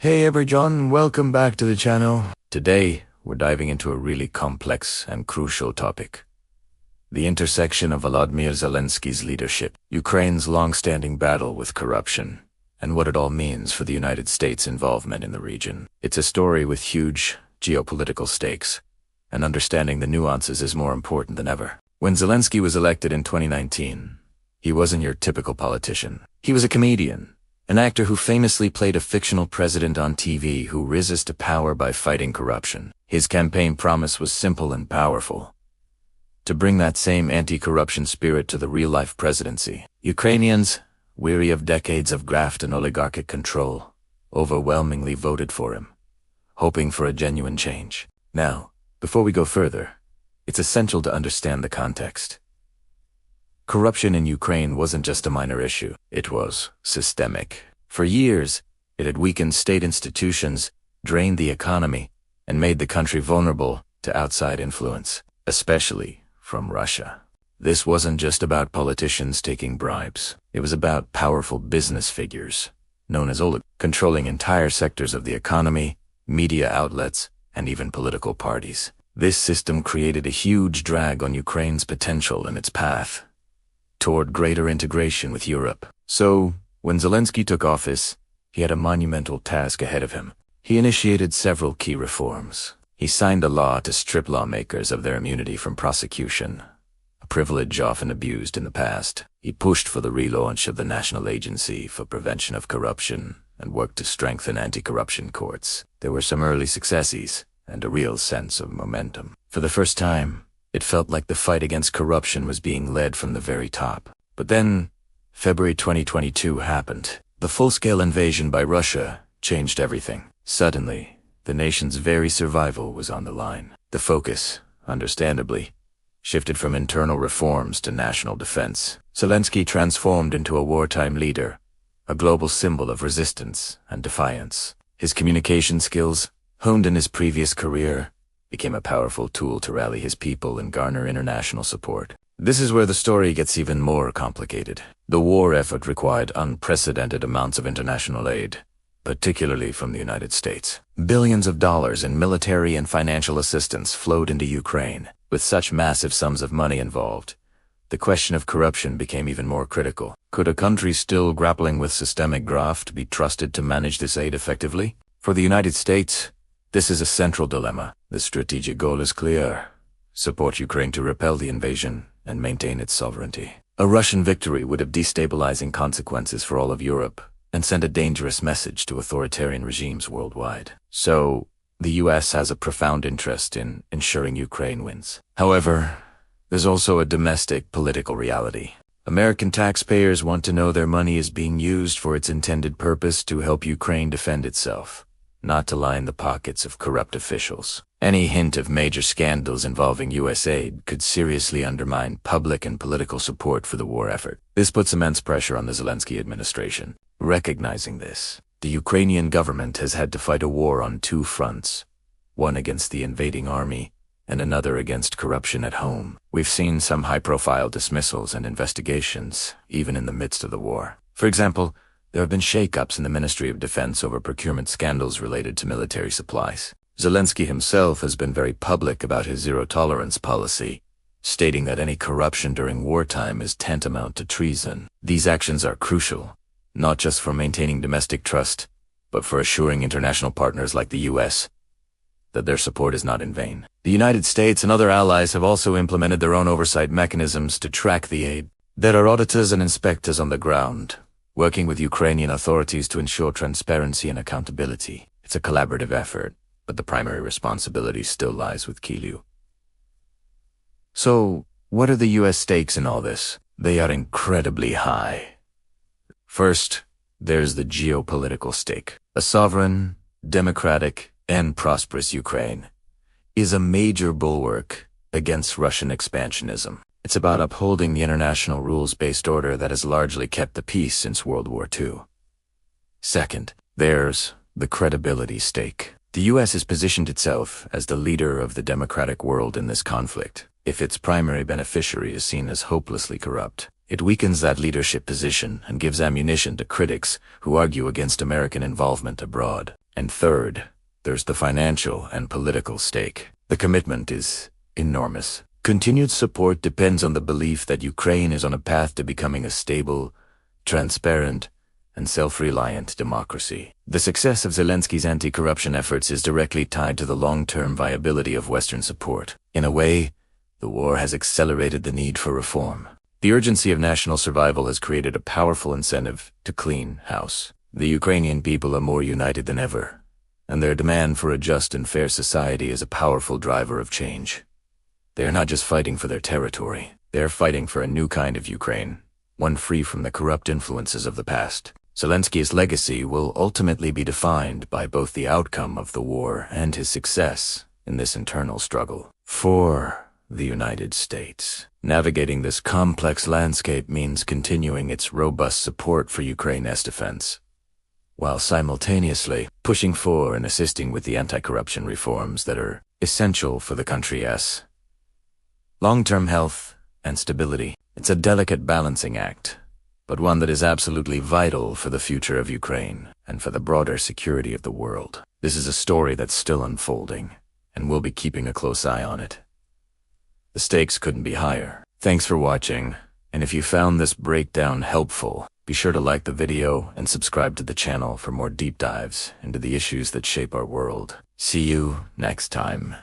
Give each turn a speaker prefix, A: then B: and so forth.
A: Hey everyone, welcome back to the channel. Today, we're diving into a really complex and crucial topic. The intersection of Volodymyr Zelensky's leadership, Ukraine's long-standing battle with corruption, and what it all means for the United States' involvement in the region. It's a story with huge geopolitical stakes, and understanding the nuances is more important than ever. When Zelensky was elected in 2019, he wasn't your typical politician. He was a comedian. An actor who famously played a fictional president on TV who rises to power by fighting corruption. His campaign promise was simple and powerful: to bring that same anti-corruption spirit to the real-life presidency. Ukrainians, weary of decades of graft and oligarchic control, overwhelmingly voted for him, hoping for a genuine change. Now, before we go further, it's essential to understand the context. Corruption in Ukraine wasn't just a minor issue, it was systemic. For years, it had weakened state institutions, drained the economy, and made the country vulnerable to outside influence, especially from Russia. This wasn't just about politicians taking bribes. It was about powerful business figures, known as oligarchs, controlling entire sectors of the economy, media outlets, and even political parties. This system created a huge drag on Ukraine's potential and its path toward greater integration with Europe. So, when Zelensky took office, he had a monumental task ahead of him. He initiated several key reforms. He signed a law to strip lawmakers of their immunity from prosecution, a privilege often abused in the past. He pushed for the relaunch of the National Agency for Prevention of Corruption and worked to strengthen anti-corruption courts. There were some early successes and a real sense of momentum. For the first time, it felt like the fight against corruption was being led from the very top. But then, February 2022 happened. The full-scale invasion by Russia changed everything. Suddenly, the nation's very survival was on the line. The focus, understandably, shifted from internal reforms to national defense. Zelensky transformed into a wartime leader, a global symbol of resistance and defiance. His communication skills, honed in his previous career, became a powerful tool to rally his people and garner international support. This is where the story gets even more complicated. The war effort required unprecedented amounts of international aid, particularly from the United States. Billions of dollars in military and financial assistance flowed into Ukraine. With such massive sums of money involved, the question of corruption became even more critical. Could a country still grappling with systemic graft be trusted to manage this aid effectively? For the United States, this is a central dilemma. The strategic goal is clear: support Ukraine to repel the invasion and maintain its sovereignty. A Russian victory would have destabilizing consequences for all of Europe and send a dangerous message to authoritarian regimes worldwide. So, the US has a profound interest in ensuring Ukraine wins. However, there's also a domestic political reality. American taxpayers want to know their money is being used for its intended purpose to help Ukraine defend itself, not to line the pockets of corrupt officials. Any hint of major scandals involving US aid could seriously undermine public and political support for the war effort. This puts immense pressure on the Zelensky administration. Recognizing this, the Ukrainian government has had to fight a war on two fronts, one against the invading army and another against corruption at home. We've seen some high-profile dismissals and investigations, even in the midst of the war. For example, there have been shakeups in the Ministry of Defense over procurement scandals related to military supplies. Zelensky himself has been very public about his zero-tolerance policy, stating that any corruption during wartime is tantamount to treason. These actions are crucial, not just for maintaining domestic trust, but for assuring international partners like the US that their support is not in vain. The United States and other allies have also implemented their own oversight mechanisms to track the aid. There are auditors and inspectors on the ground, working with Ukrainian authorities to ensure transparency and accountability. It's a collaborative effort, but the primary responsibility still lies with Kyiv. So, what are the US stakes in all this? They are incredibly high. First, there's the geopolitical stake. A sovereign, democratic, and prosperous Ukraine is a major bulwark against Russian expansionism. It's about upholding the international rules-based order that has largely kept the peace since World War II. Second, there's the credibility stake. The US has positioned itself as the leader of the democratic world in this conflict. If its primary beneficiary is seen as hopelessly corrupt, it weakens that leadership position and gives ammunition to critics who argue against American involvement abroad. And third, there's the financial and political stake. The commitment is enormous. Continued support depends on the belief that Ukraine is on a path to becoming a stable, transparent, and self-reliant democracy. The success of Zelensky's anti-corruption efforts is directly tied to the long-term viability of Western support. In a way, the war has accelerated the need for reform. The urgency of national survival has created a powerful incentive to clean house. The Ukrainian people are more united than ever, and their demand for a just and fair society is a powerful driver of change. They are not just fighting for their territory, they are fighting for a new kind of Ukraine, one free from the corrupt influences of the past. Zelensky's legacy will ultimately be defined by both the outcome of the war and his success in this internal struggle. For the United States, navigating this complex landscape means continuing its robust support for Ukraine's defense, while simultaneously pushing for and assisting with the anti-corruption reforms that are essential for the country's long-term health and stability. It's a delicate balancing act, but one that is absolutely vital for the future of Ukraine and for the broader security of the world. This is a story that's still unfolding, and we'll be keeping a close eye on it. The stakes couldn't be higher. Thanks for watching, and if you found this breakdown helpful, be sure to like the video and subscribe to the channel for more deep dives into the issues that shape our world. See you next time.